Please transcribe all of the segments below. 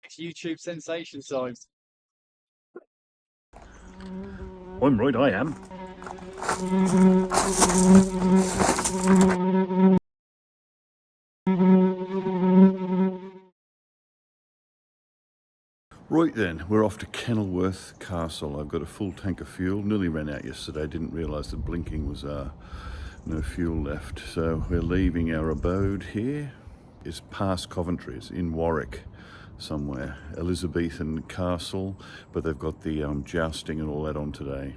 next YouTube sensation size. I'm right, I am. Right then, we're off to Kenilworth Castle. I've got a full tank of fuel. Nearly ran out yesterday. Didn't realise the blinking was no fuel left. So we're leaving our abode here. It's past Coventry. It's in Warwick somewhere. Elizabethan castle, but they've got the jousting and all that on today.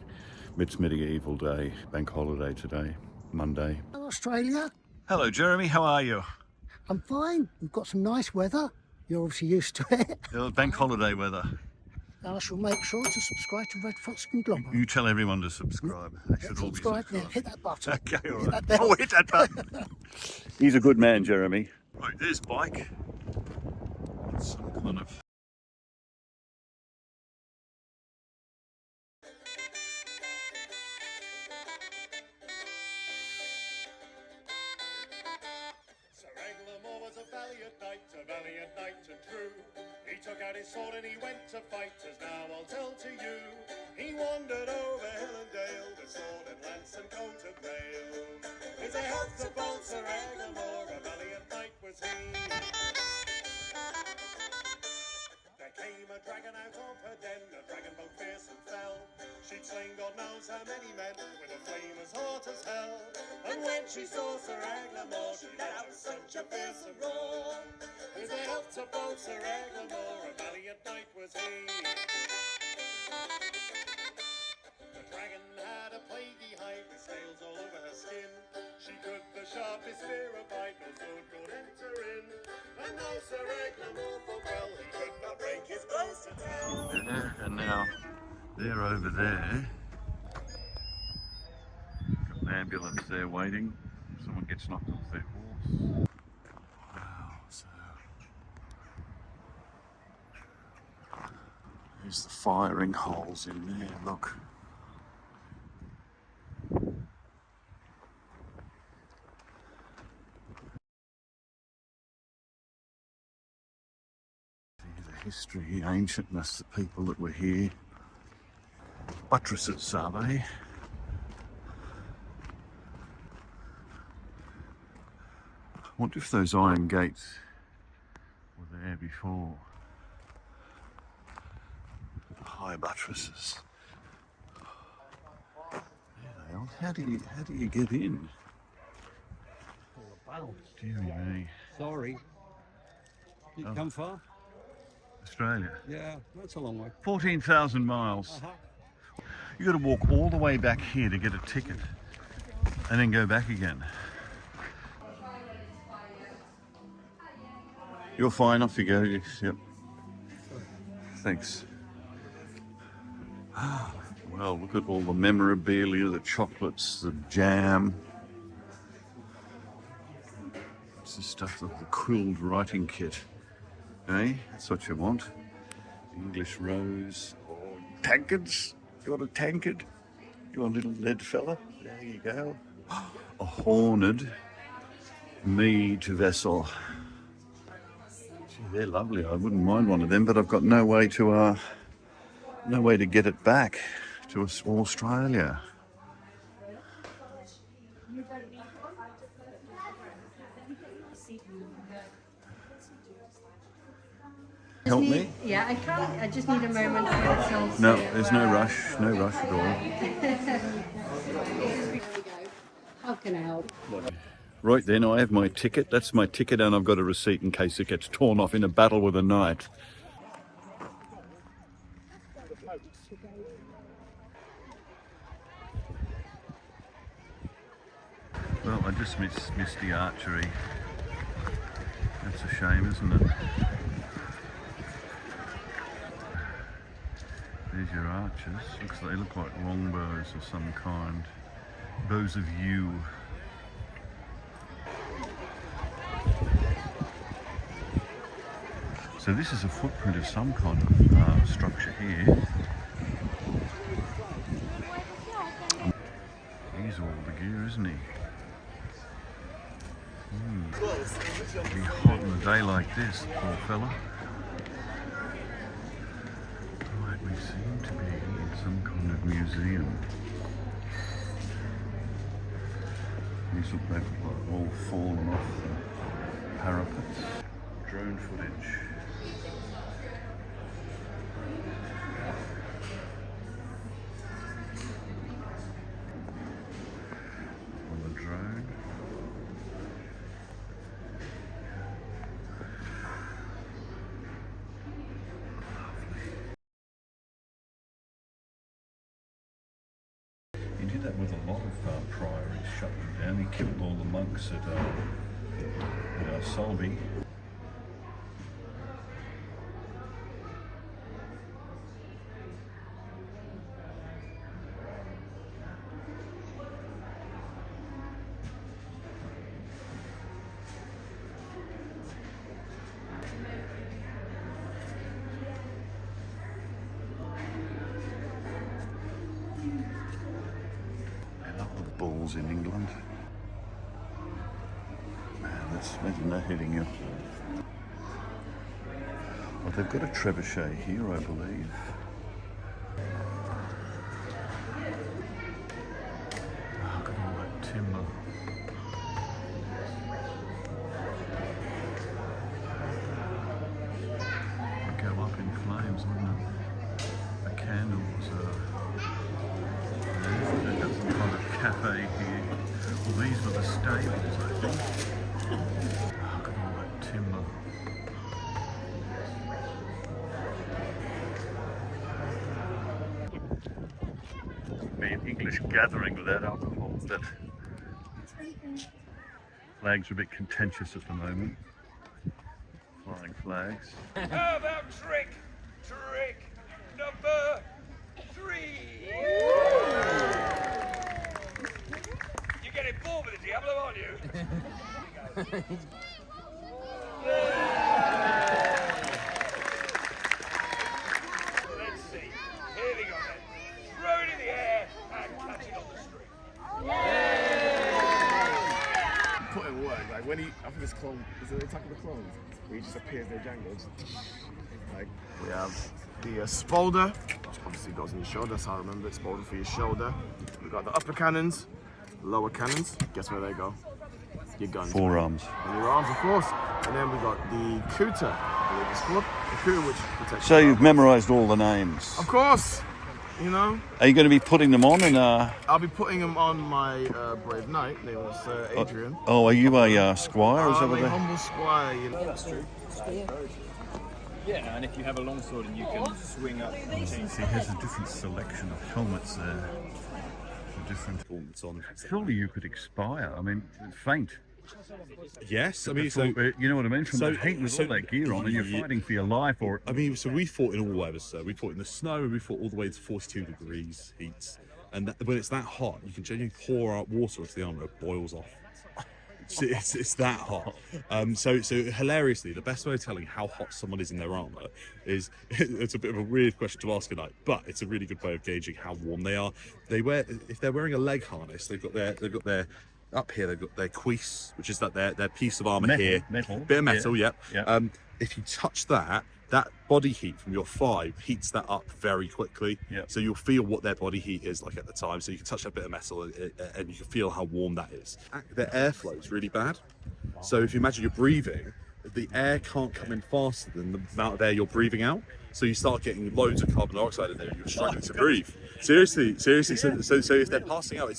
It's medieval day, bank holiday today, Monday. Hello, Australia. Hello, Jeremy. How are you? I'm fine. We've got some nice weather. You're obviously used to it. Bank holiday weather. I shall make sure to subscribe to Red Fox Conglomerate. You tell everyone to subscribe. They should all be Subscribe there. Hit that button. Okay, all Hit right. that bell. Oh, hit that button. He's a good man, Jeremy. Right, there's bike. Some kind of... Was a valiant knight and true. He took out his sword and he went to fight, as now I'll tell to you. He wandered over hill and dale with sword and lance and coat of mail. His health to bold Sir Eglamour, a valiant knight was he. There came a dragon out of her den, a dragon both fierce and fell. She'd slain God knows how many men, with a flame as hot as hell. And when she saw Sir Eglamour, she let out such a fearsome roar. His health to bold Sir Eglamour, a valiant knight was he. The dragon had a plaguey hide, with scales all over her skin. She could the sharpest spear abide, no sword could enter in. And now Sir Eglamour fought well, he could not break his bows to tell. And now, they're over there. Got an ambulance there waiting. Someone gets knocked off their horse. Wow, so... There's the firing holes in there, look. The history, ancientness, the people that were here. Buttresses, are they? I wonder if those iron gates were there before. High buttresses. There they are. How do you get in? Deary me. Sorry. You come far? Australia. Yeah, that's a long way. 14,000 miles. You got to walk all the way back here to get a ticket and then go back again. You're fine, off you go. Yes, yep. Thanks. Well, look at all the memorabilia, the chocolates, the jam. It's the stuff of the quilled writing kit. Eh? That's what you want. English rose or tankards. You want a tankard? You want a little lead fella? There you go. A horned mead vessel. Gee, they're lovely. I wouldn't mind one of them, but I've got no way to get it back to Australia. Help me? Yeah, I can't. I just need a moment. No, there's no rush. No rush at all. How can I help? Right then, I have my ticket. That's my ticket, and I've got a receipt in case it gets torn off in a battle with a knight. Well, I just missed the archery. That's a shame, isn't it? There's your archers. They look like longbows of some kind. Bows of yew. So this is a footprint of some kind of structure here. He's all the gear, isn't he? It'll be hot in a day like this, poor fella. museum. These look like they've all fallen off the parapets. Drone footage. On the drone. He did that with a lot of priories, shut them down. He killed all the monks at Solby. Balls in England. Man, let's imagine that hitting you. Well, they've got a trebuchet here, I believe. Oh, look at all that timber. It'd go up in flames, wouldn't it? The candles they've got some kind of cafe here. Well, these were the stables, I think. Oh, look at all that timber. Be an English gathering without alcohol, but flags are a bit contentious at the moment. Flying flags. How about trick number 3? You're getting bored with the Diablo, aren't you? Let's see. Here we go then. Throw it in the air and catch it on the string. Put in work, like when he, I think it's clone, is it Attack of the Clones? Where he just appears there, Django. Like, we have the Spolder, which obviously goes on your shoulder, that's how I remember it, Spolder for your shoulder. We've got the upper cannons, lower cannons, guess where they go? Your guns. Forearms. And your arms, of course. And then we got the Kuta, the Kuta which protects. So you've memorised all the names. Of course, you know. Are you going to be putting them on in I'll be putting them on my brave knight, name was Adrian. Oh, are you a squire? Is that I'm what a they... humble squire, you know. That's true. Yeah, and if you have a longsword and you can swing up. See, here's a different selection of helmets there. Different helmets on. Surely you could expire. I mean, faint. Yes, I mean, you know what I mean? From the heat with all that gear on, and you're fighting for your life, or I mean, so we fought in all weather. So we fought in the snow, and we fought all the way to 42 degrees heat. And when it's that hot, you can genuinely pour out water into the armor, it boils off. It's that hot. So hilariously, the best way of telling how hot someone is in their armor is, it's a bit of a weird question to ask tonight, but it's a really good way of gauging how warm they are. If they're wearing a leg harness, they've got their up here, they've got their cuisse, which is that their piece of armor here, bit of metal, yep. If you touch that body heat from your thigh heats that up very quickly. So you'll feel what their body heat is like at the time. So you can touch that bit of metal and you can feel how warm that is. Their airflow is really bad. So if you imagine you're breathing, the air can't come in faster than the amount of air you're breathing out. So you start getting loads of carbon dioxide in there and you're struggling to breathe. Seriously. So if they're passing out,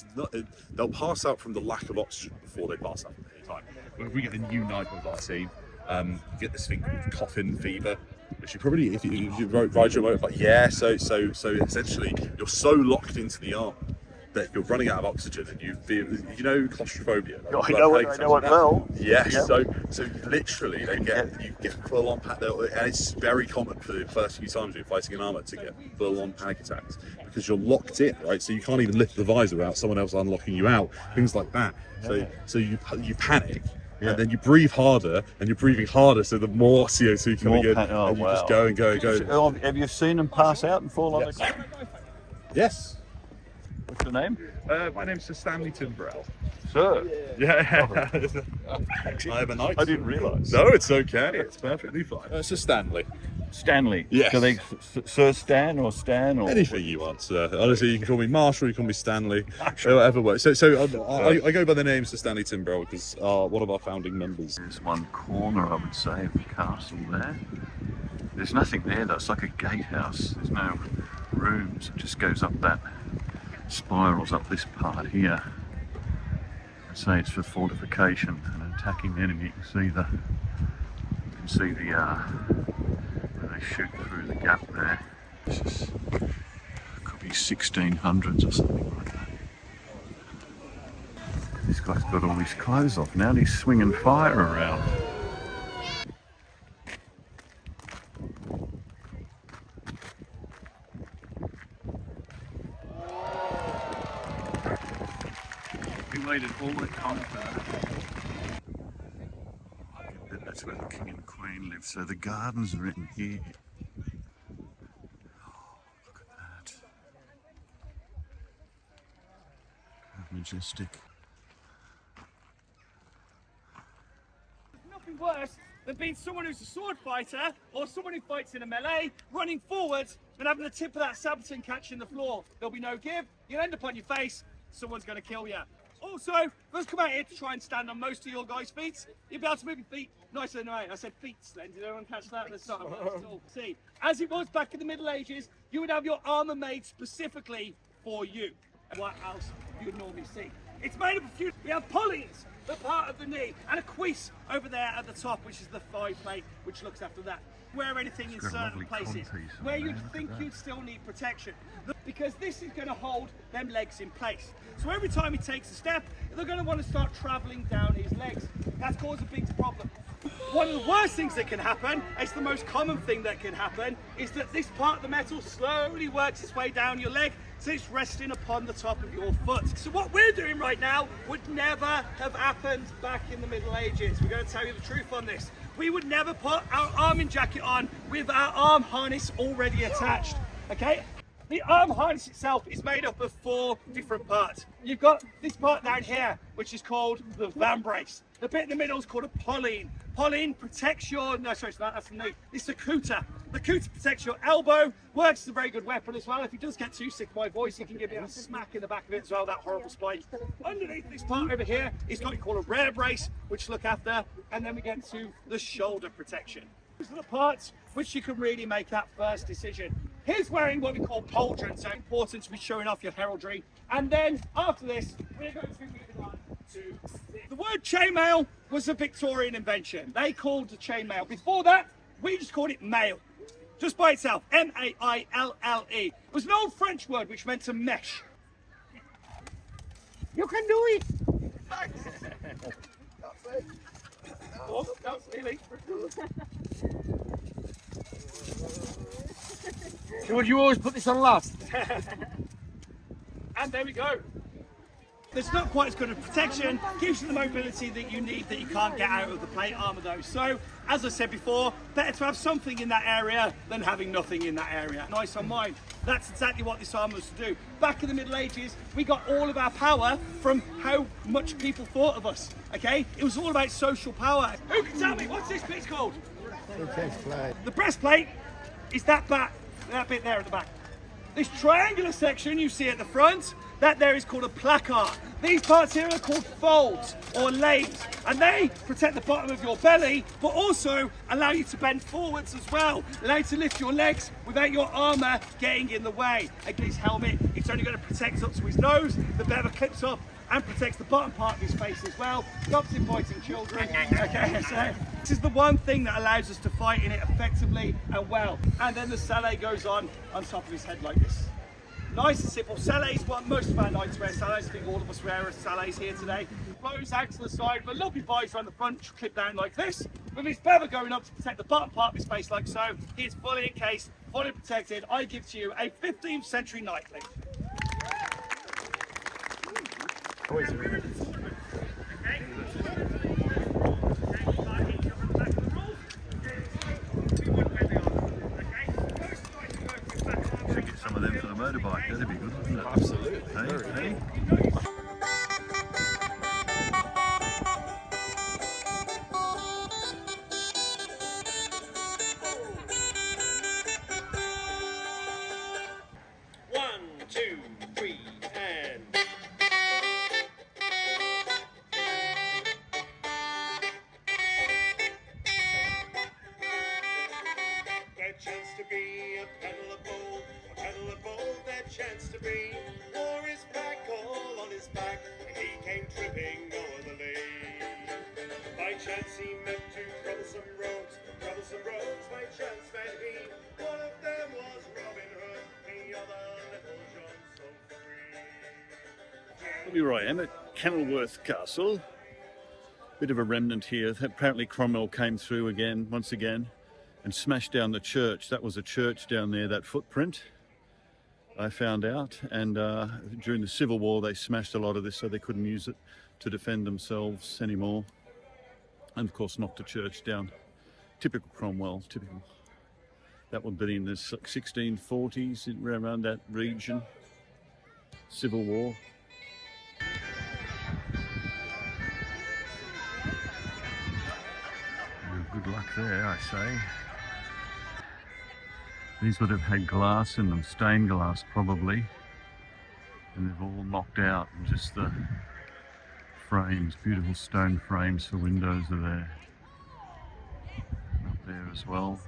they'll pass out from the lack of oxygen before they pass out at any time. When we get the new night with our team, you get this thing called coffin fever, which you probably, if you ride your motorbike, so essentially you're so locked into the arm that you're running out of oxygen and you feel, you know, claustrophobia. Like, I know it well. Yes, so literally you get full on panic, and it's very common for the first few times you're fighting an armor to get full on panic attacks because you're locked in, right? So you can't even lift the visor without someone else unlocking you out, things like that. So you panic. And then you breathe harder, and you're breathing harder, so the more CO2 coming in, and you just go and go and go. Have you seen them pass out and fall on the ground? Yes. What's your name? My name's Sir Stanley Timbrell. Sir? Yeah. I have a knight. I didn't realise. No, it's okay. It's perfectly fine. Sir Stanley. Stanley. Yes. Do they Sir Stan or Stan or Anything you want, sir. Honestly, you can call me Marshall, you can call me Stanley, whatever works. So I go by the name Sir Stanley Timbrell because one of our founding members. There's one corner, I would say, of the castle there. There's nothing there though. It's like a gatehouse. There's no rooms. It just goes up that, spirals up this part here. I'd say it's for fortification and attacking the enemy. You can see the where they shoot through the gap there. This is, could be 1600s or something like that. This guy's got all his clothes off now and he's swinging fire around. We waited all the time for that. That's where the King and Queen live, so the gardens are in here. Oh, look at that. How majestic. Nothing worse than being someone who's a sword fighter or someone who fights in a melee, running forwards and having the tip of that sabaton catching the floor. There'll be no give, you'll end up on your face, someone's going to kill you. Also, let's come out here to try and stand on most of your guys' feet. You'll be able to move your feet nicer than right. I said feet then, did anyone catch that? That's not see. As it was back in the Middle Ages, you would have your armour made specifically for you. And what else you would normally see. It's made up of few. We have pullings, the part of the knee, and a cuisse over there at the top, which is the thigh plate, which looks after that. Wear anything in certain places where you'd think you'd still need protection, because this is going to hold them legs in place. So every time he takes a step, they're going to want to start travelling down his legs. That's caused a big problem. One of the worst things that can happen, it's the most common thing that can happen, is that this part of the metal slowly works its way down your leg, so it's resting upon the top of your foot. So what we're doing right now would never have happened back in the Middle Ages. We're going to tell you the truth on this. We would never put our arming jacket on with our arm harness already attached, okay? The arm harness itself is made up of 4 different parts. You've got this part down here, which is called the vambrace. The bit in the middle is called a pulling. Pulling protects your, no sorry, that's the knee. It's the cutter. The cutter protects your elbow, works as a very good weapon as well. If he does get too sick of my voice, you can give me a smack in the back of it as well, that horrible spike. Underneath this part over here is what we call a rear brace, which look after, and then we get to the shoulder protection. These are the parts which you can really make that first decision. Here's wearing what we call pauldrons, so important to be showing off your heraldry. And then after this, we're going to be moving on to the word chainmail was a Victorian invention. They called the chainmail. Before that, we just called it mail, just by itself, M-A-I-L-L-E. It was an old French word which meant to mesh. You can do it. Oh, that's really. Would you always put this on last? And there we go. It's not quite as good a protection, gives you the mobility that you need that you can't get out of the plate armour though. So, as I said before, better to have something in that area than having nothing in that area. Nice on mine. That's exactly what this armour was to do. Back in the Middle Ages, we got all of our power from how much people thought of us, okay? It was all about social power. Who can tell me, what's this bit called? The breastplate is that bit there at the back. This triangular section you see at the front, that there is called a placard. These parts here are called folds or lays, and they protect the bottom of your belly, but also allow you to bend forwards as well, allow you to lift your legs without your armour getting in the way. Again, his helmet, it's only going to protect up to his nose, the better clips up and protects the bottom part of his face as well, stops him biting children. Okay, so this is the one thing that allows us to fight in it effectively and well. And then the sallet goes on top of his head like this. Nice and simple. Sallet is what most of our knights wear. Sallets, I think all of us wear sallets here today. Flows out to the side with a lovely visor on the front, clip down like this, with his bevel going up to protect the bottom part of his face like so. He is fully encased, fully protected. I give to you a 15th century knightly. Should get some of them for the motorbike, that'd be good, wouldn't it? Absolutely. Hey. galloping o'er the lea. By chance he met two troublesome rogues, by chance met he. One of them was Robin Hood, the other little John so free. Here I am at Kenilworth Castle. Bit of a remnant here. Apparently Cromwell came through again, once again, and smashed down the church. That was a church down there, that footprint, I found out. And during the Civil War, they smashed a lot of this so they couldn't use it to defend themselves anymore. And of course, knocked the church down. Typical Cromwell, typical. That would be in the 1640s, around that region. Civil War. Good luck there, I say. These would have had glass in them, stained glass probably, and they've all knocked out, and just the frames, beautiful stone frames for windows are there. Up there as well.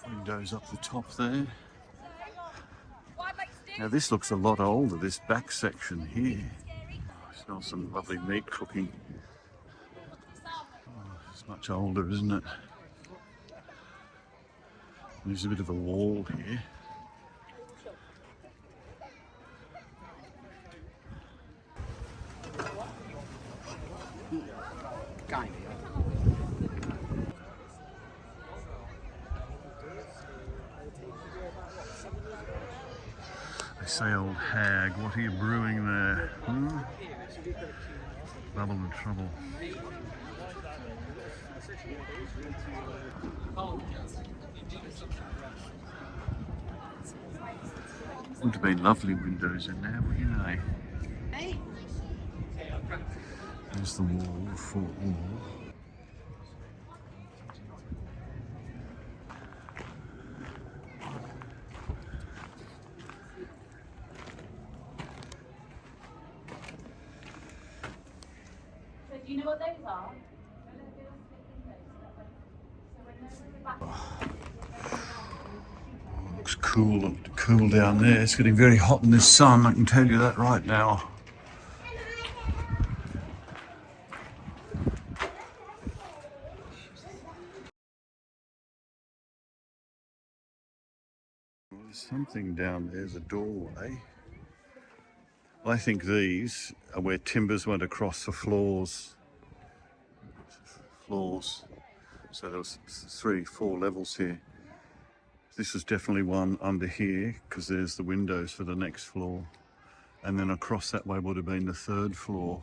Windows up the top there. Now this looks a lot older, this back section here. I smell some lovely meat cooking. It's much older, isn't it? There's a bit of a wall here. They say, old hag, what are you brewing there? Trouble and trouble. Would have been lovely windows in there, wouldn't they? There's the wall, the fort wall. So do you know what those are? Looks cool down there. It's getting very hot in this sun, I can tell you that right now. There's something down there, there's a doorway. I think these are where timbers went across the floors. So there was 3, 4 levels here. This is definitely one under here, because there's the windows for the next floor. And then across that way would have been the 3rd floor.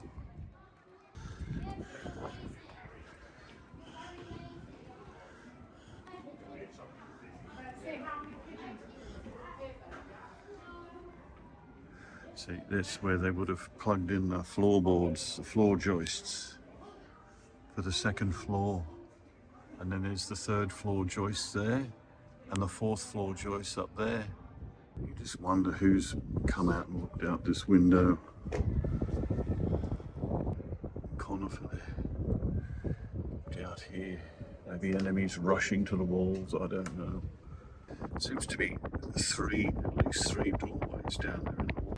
See, that's where they would have plugged in the floorboards, the floor joists for the 2nd floor. And then there's the 3rd floor joists there. And the 4th floor joist up there. You just wonder who's come out and looked out this window. Conifer there. Out here. Maybe enemies rushing to the walls, I don't know. Seems to be at least 3 doorways down there in the wall.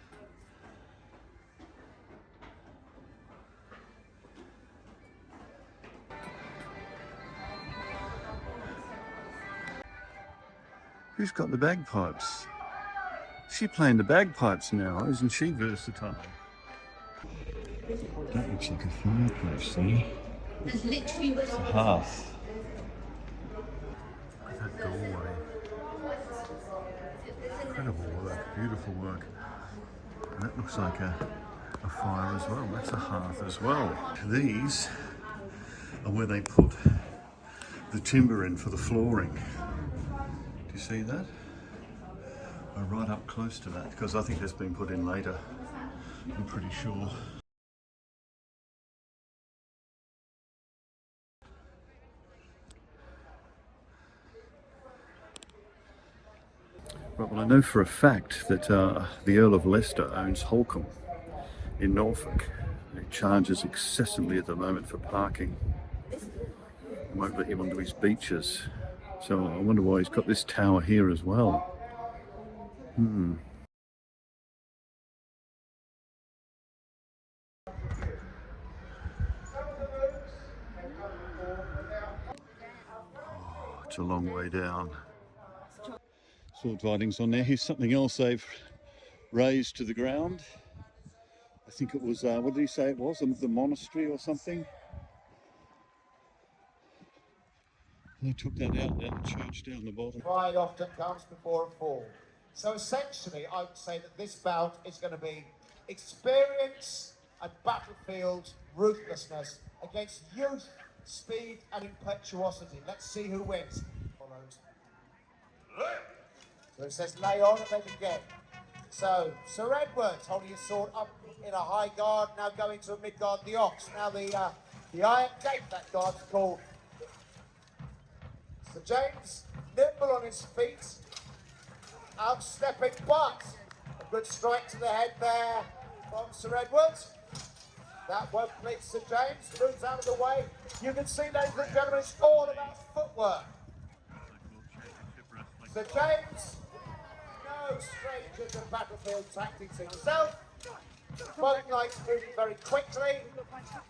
Who's got the bagpipes? She's playing the bagpipes now, isn't she versatile? That looks like a fireplace there. There's literally It's a hearth. Look at that doorway. Incredible work, beautiful work. And that looks like a fire as well. That's a hearth as well. These are where they put the timber in for the flooring. Do you see that? We're right up close to that, because I think that's been put in later, I'm pretty sure. Right, well, I know for a fact that the Earl of Leicester owns Holcombe in Norfolk. He charges excessively at the moment for parking. He won't let him onto his beaches. So I wonder why he's got this tower here as well. It's a long way down. Sword writings on there. Here's something else they've raised to the ground. I think it was, what did he say it was? The monastery or something? They took that out, the church down the bottom. Pride often comes before a fall. So essentially, I would say that this bout is going to be experience and battlefield ruthlessness against youth, speed and impetuosity. Let's see who wins. So it says lay on and then again. So Sir Edward holding his sword up in a high guard, now going to a mid guard, the ox. Now the iron gate, that guard's called. Sir James, nimble on his feet, outstepping, but a good strike to the head there from Sir Edward. That won't please Sir James, moves out of the way. You can see, ladies and gentlemen, it's all about footwork. Sir James, no stranger to battlefield tactics himself. Both knights moving very quickly,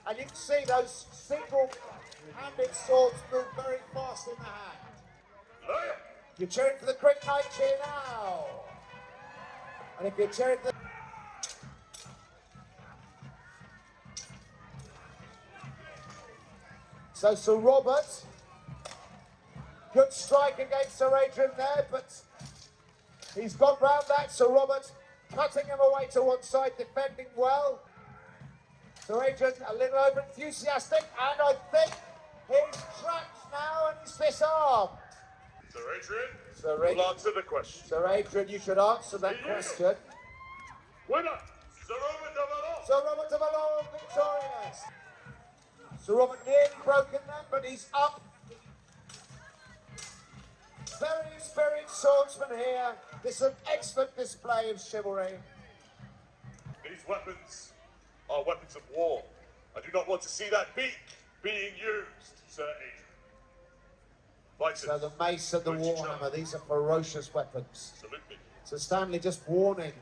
and you can see those single-handed swords move very fast in the hand. You're cheering for the quick knight, cheer now. And if you're cheering for the... So Sir Robert, good strike against Sir Adrian there, but he's gone round that. Sir Robert cutting him away to one side, defending well. Sir Adrian a little over enthusiastic, and I think he's trapped now and he's disarmed. Sir Adrian, Sir Adrian, will answer the question. Sir Adrian, you should answer that question. Winner, Sir Robert de Valois. Sir Robert de Valois victorious. Sir Robert nearly broken that, but he's up. Very experienced swordsman here. This is an excellent display of chivalry. These weapons are weapons of war. I do not want to see that beak being used, Sir Adrian. Fighters, So the mace and the warhammer, these are ferocious weapons. Absolutely. So Stanley just warning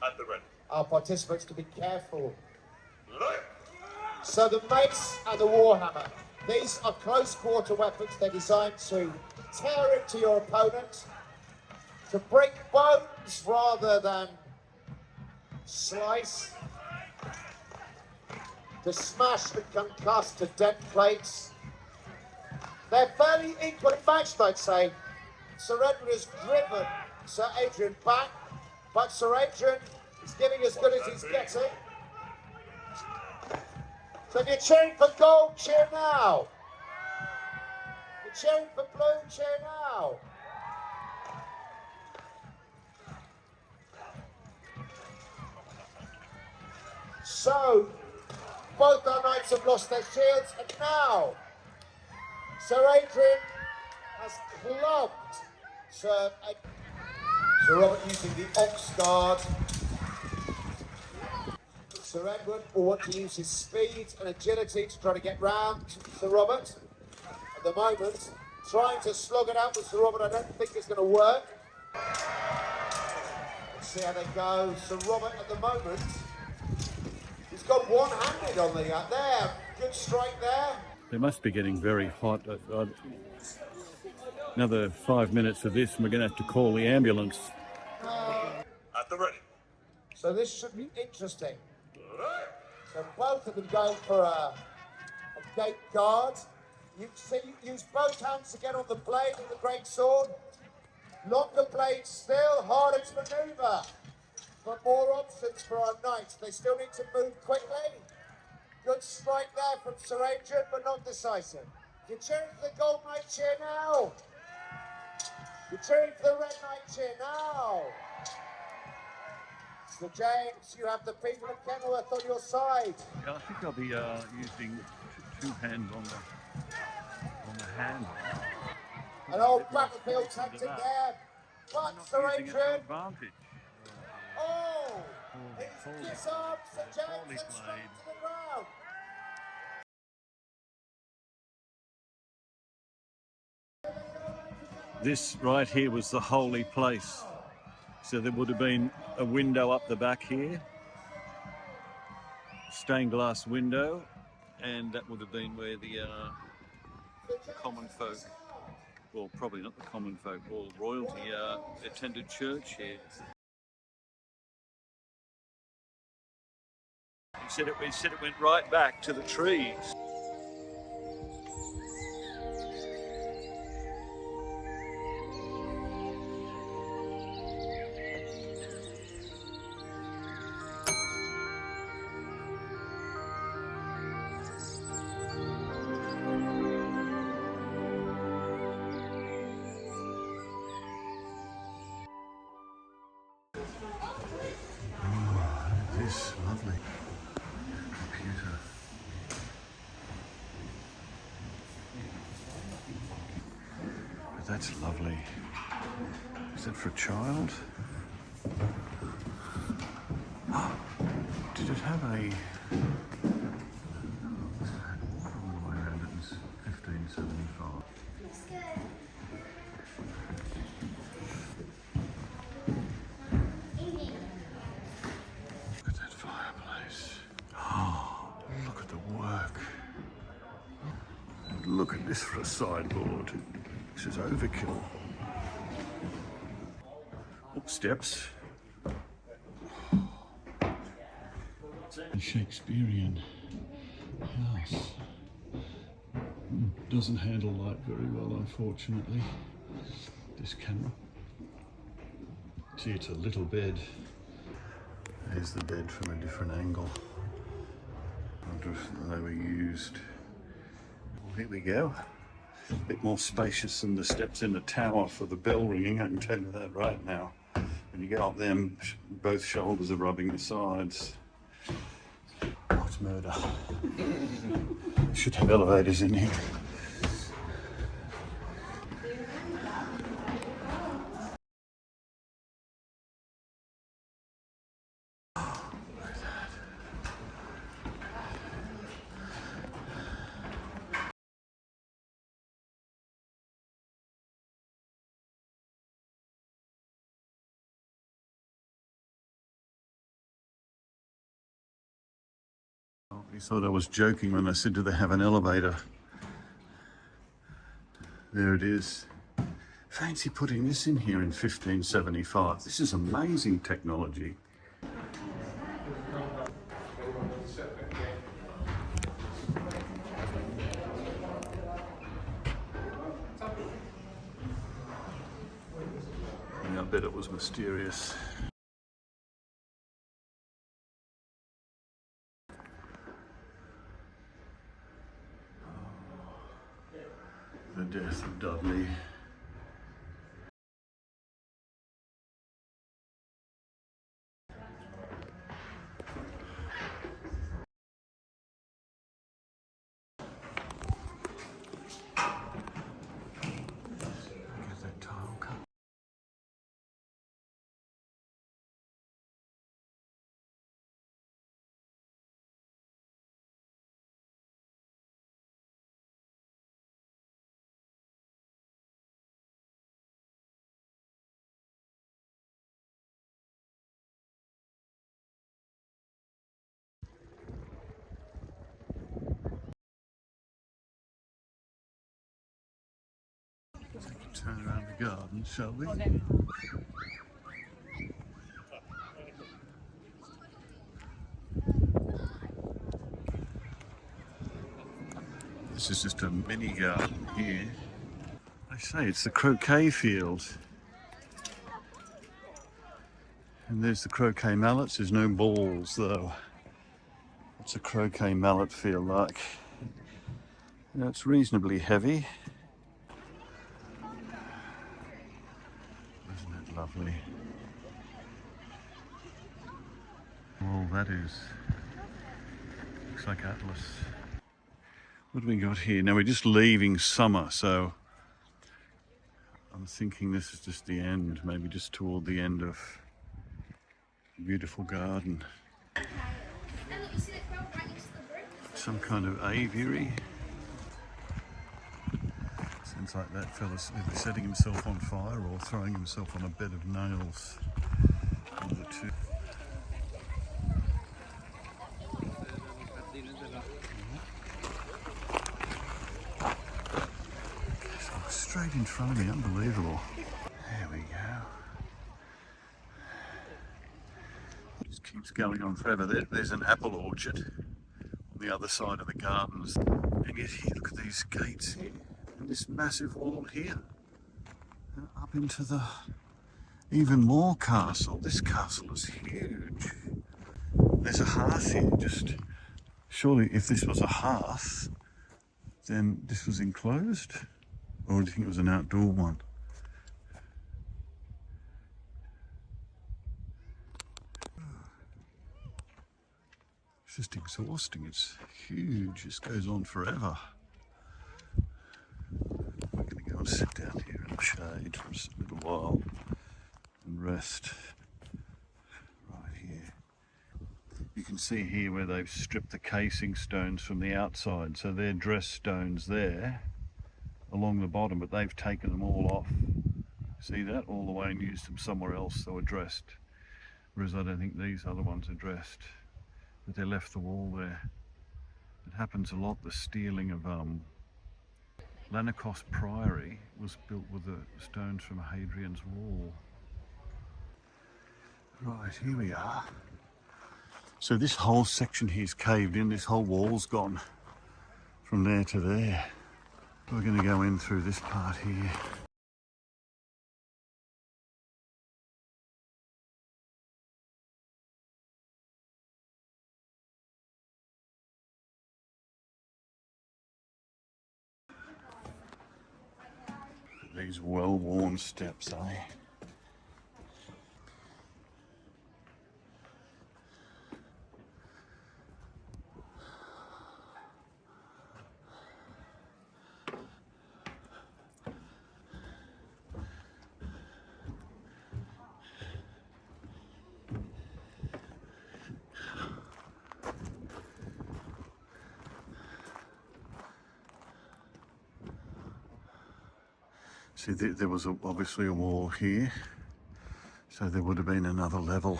At the ready. our participants to be careful. Lion. So the mace and the warhammer, these are close quarter weapons. They're designed to tear into your opponent, to break bones rather than slice, to smash and concuss, to dent plates. They're fairly equally matched, I'd say. Sir Edward has driven Sir Adrian back, but Sir Adrian is giving as good as he's getting. So if you're cheering for gold, cheer now. If you're cheering for blue, cheer now. So, both our knights have lost their shields, and now Sir Adrian has clubbed Sir Robert using the ox guard. Sir Edward will want to use his speed and agility to try to get round Sir Robert. At the moment, trying to slog it out with Sir Robert, I don't think it's going to work. Let's see how they go. Sir Robert at the moment, he's got one-handed on the there. Good strike there. They must be getting very hot. Another 5 minutes of this and we're going to have to call the ambulance. At the ready. So this should be interesting. So both of them going for a gate guard. You see, use both hands to get on the blade of the great sword. Longer blades still, harder to manoeuvre. But more options for our knights. They still need to move quickly. Good strike there from Sir Adrian, but not decisive. You're cheering for the gold knight, cheer now. You're cheering for the red knight, cheer now. Sir James, you have the people of Kenilworth on your side. Yeah, I think I'll be using two hands on the hand. An old battlefield tactic there, but Sir Adrian. Advantage. Oh, he's disarmed Sir James and straight to the ground. This right here was the holy place. So there would have been a window up the back here, stained glass window, and that would have been where the common folk well, probably not the common folk, all royalty attended church here. He said it went right back to the trees. This lovely computer. But that's lovely. Is it for a child? Did it have a water all the way around it in 1575? Looks good. Look at that fireplace. Oh, look at the work. Look at this for a sideboard. This is overkill. Oh, steps. A Shakespearean house. Doesn't handle light very well, unfortunately. This camera. See, it's a little bed. There's the bed from a different angle. I wonder if they were used. Well, here we go. A bit more spacious than the steps in the tower for the bell ringing, I can tell you that right now. When you get up them, both shoulders are rubbing the sides. What murder. Should have elevators in here. He thought I was joking when I said, do they have an elevator? There it is. Fancy putting this in here in 1575. This is amazing technology. Yeah, I bet it was mysterious. The death of Dudley. Get that tile cut. Turn around the garden, shall we? This is just a mini garden here. I say it's the croquet field. And there's the croquet mallets. There's no balls though. What's a croquet mallet feel like? You know, it's reasonably heavy. Lovely. All that is. Looks like Atlas. What do we got here? Now we're just leaving summer, so I'm thinking this is just the end, maybe just toward the end of a beautiful garden. Some kind of aviary. Sounds like that fella's either setting himself on fire or throwing himself on a bed of nails. One of the two. So straight in front of me, unbelievable. There we go. Just keeps going on forever. There's an apple orchard on the other side of the gardens. And yet here, look at these gates here. And this massive wall here. And up into the even more castle. This castle is huge. There's a hearth here. Just surely if this was a hearth, then this was enclosed? Or do you think it was an outdoor one? It's just exhausting. It's huge. This goes on forever. We're going to go and sit down here in the shade for a little while and rest. Right here. You can see here where they've stripped the casing stones from the outside. So they're dressed stones there along the bottom, but they've taken them all off. See that? All the way and used them somewhere else. They were dressed. Whereas I don't think these other ones are dressed. But they left the wall there. It happens a lot, the stealing of Lanercost Priory was built with the stones from Hadrian's Wall. Right, here we are. So this whole section here is caved in, this whole wall's gone from there to there. We're going to go in through this part here. These well-worn steps, eh? See, there was obviously a wall here, so there would have been another level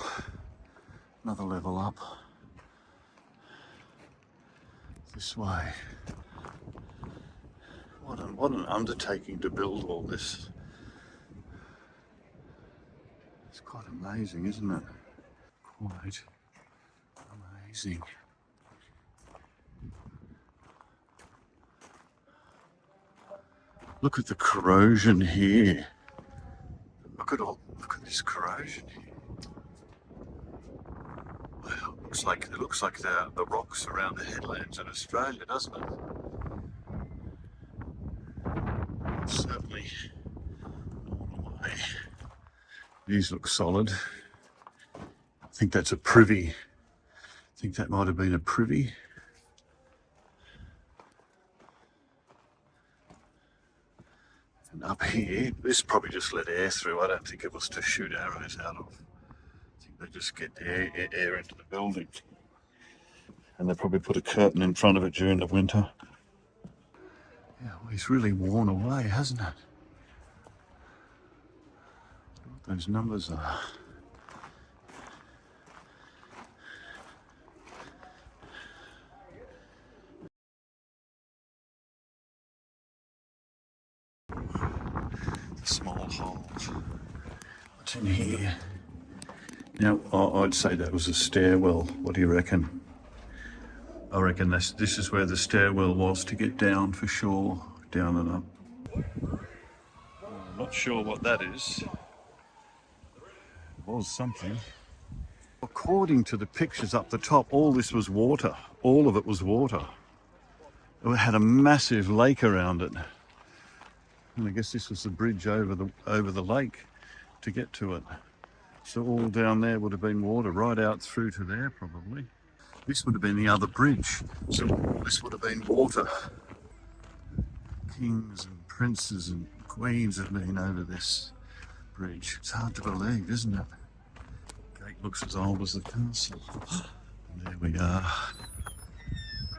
up this way. What an undertaking to build all this. It's quite amazing, isn't it? Quite amazing. Look at the corrosion here. Look at this corrosion here. Wow, it looks like the rocks around the headlands in Australia, doesn't it? Certainly all the way. These look solid. I think that's a privy. I think that might have been a privy. And up here, this probably just let air through. I don't think it was to shoot arrows out of. I think they just get air into the building. And they probably put a curtain in front of it during the winter. Yeah, well, it's really worn away, hasn't it? Look what those numbers are. Small holes. What's in here? Now, I'd say that was a stairwell. What do you reckon? I reckon this is where the stairwell was to get down for sure. Down and up. I'm not sure what that is. It was something. According to the pictures up the top, all this was water. All of it was water. It had a massive lake around it. And I guess this was the bridge over the lake to get to it. So all down there would have been water, right out through to there probably. This would have been the other bridge. So this would have been water. Kings and princes and queens have been over this bridge. It's hard to believe, isn't it? The gate looks as old as the castle. And there we are.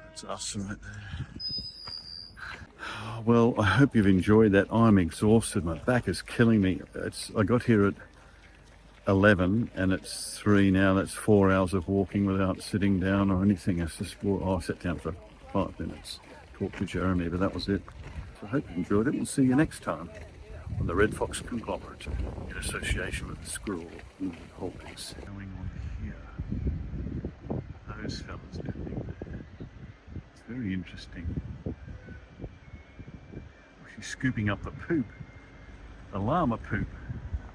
That's us right there. Well, I hope you've enjoyed that. I'm exhausted. My back is killing me. I got here at 11 and it's 3 now. That's 4 hours of walking without sitting down or anything. It's just, I sat down for 5 minutes, talked to Jeremy, but that was it. So I hope you enjoyed it. We'll see you next time on the Red Fox Conglomerate in association with the Squirrel Holdings. Going on here. Those fellas down there. It's very interesting. She's scooping up the poop. The llama poop.